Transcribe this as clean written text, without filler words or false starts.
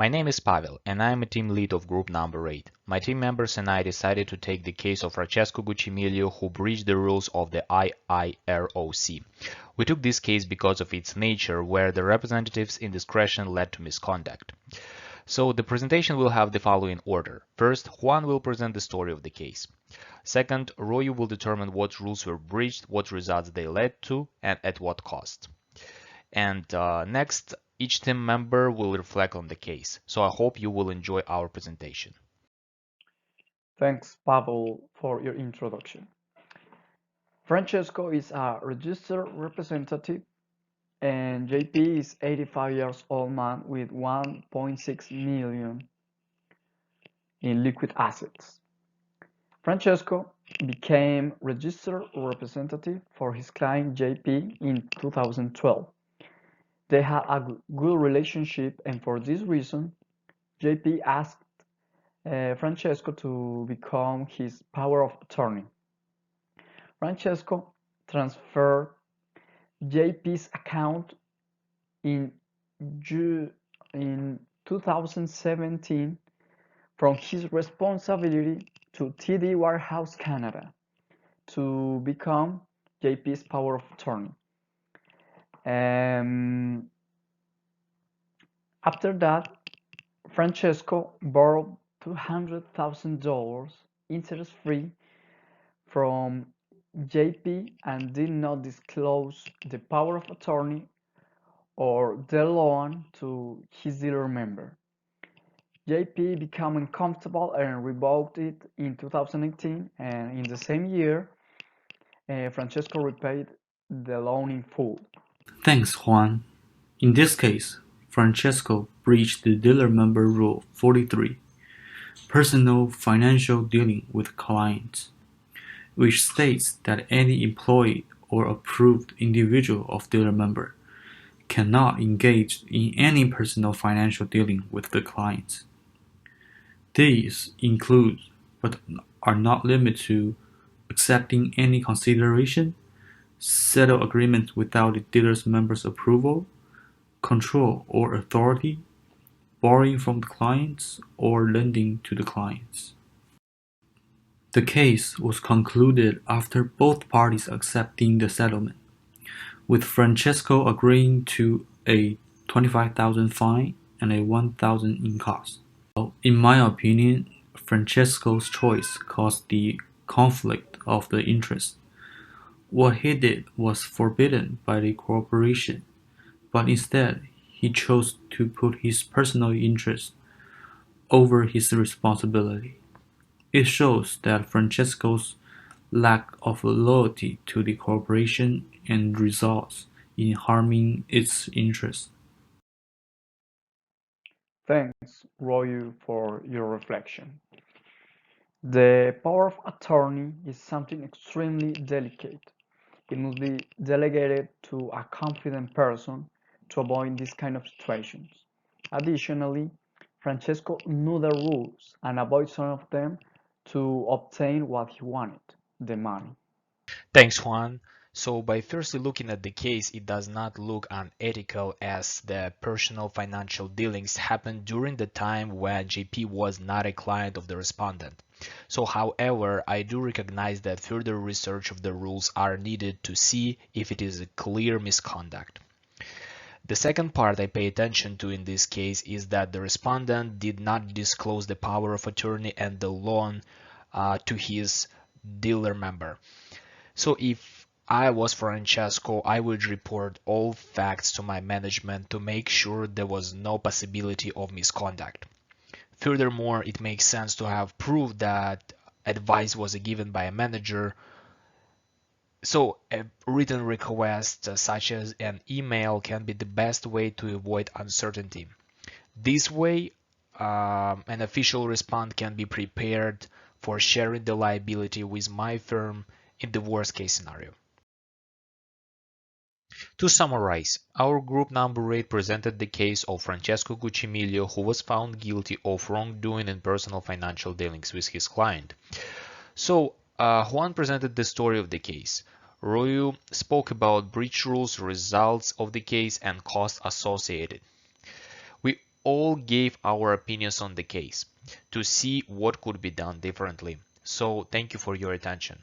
My name is Pavel, and I am a team lead of group number 8. My team members and I decided to take the case of Francesco Guccimiglio, who breached the rules of the IIROC. We took this case because of its nature, where the representative's indiscretion led to misconduct. So the presentation will have the following order. First, Juan will present the story of the case. Second, Royu will determine what rules were breached, what results they led to, and at what cost. And next, each team member will reflect on the case. So I hope you will enjoy our presentation. Thanks, Pavel, for your introduction. Francesco is a registered representative, and JP is 85 years old man with 1.6 million in liquid assets. Francesco became registered representative for his client JP in 2012. They had a good relationship, and for this reason, JP asked Francesco to become his power of attorney. Francesco transferred JP's account in in 2017 from his responsibility to TD Warehouse Canada to become JP's power of attorney. After that, Francesco borrowed $200,000 interest-free from JP and did not disclose the power of attorney or the loan to his dealer member. JP became uncomfortable and revoked it in 2018, and in the same year, Francesco repaid the loan in full. Thanks, Juan. In this case, Francesco breached the Dealer Member Rule 43, Personal Financial Dealing with Clients, which states that any employee or approved individual of dealer member cannot engage in any personal financial dealing with the clients. These include, but are not limited to, accepting any consideration, settle agreements without the dealer's member's approval, control or authority, borrowing from the clients, or lending to the clients. The case was concluded after both parties accepting the settlement, with Francesco agreeing to a $25,000 fine and a $1,000 in costs. In my opinion, Francesco's choice caused the conflict of the interest. What he did was forbidden by the corporation, but instead he chose to put his personal interest over his responsibility. It shows that Francesco's lack of loyalty to the corporation and results in harming its interests. Thanks, Roy, for your reflection. The power of attorney is something extremely delicate. It must be delegated to a confident person to avoid this kind of situations. Additionally, Francesco knew the rules and avoided some of them to obtain what he wanted, the money. Thanks, Juan. So by firstly looking at the case, it does not look unethical as the personal financial dealings happened during the time when JP was not a client of the respondent. So however, I do recognize that further research of the rules are needed to see if it is a clear misconduct. The second part I pay attention to in this case is that the respondent did not disclose the power of attorney and the loan to his dealer member. So if I was Francesco, I would report all facts to my management to make sure there was no possibility of misconduct. Furthermore, it makes sense to have proof that advice was given by a manager. So a written request such as an email can be the best way to avoid uncertainty. This way, an official response can be prepared for sharing the liability with my firm in the worst case scenario. To summarize, our group number 8 presented the case of Francesco Guccimiglio, who was found guilty of wrongdoing in personal financial dealings with his client. So Juan presented the story of the case. Royu spoke about breach rules, results of the case, and costs associated. We all gave our opinions on the case to see what could be done differently. So thank you for your attention.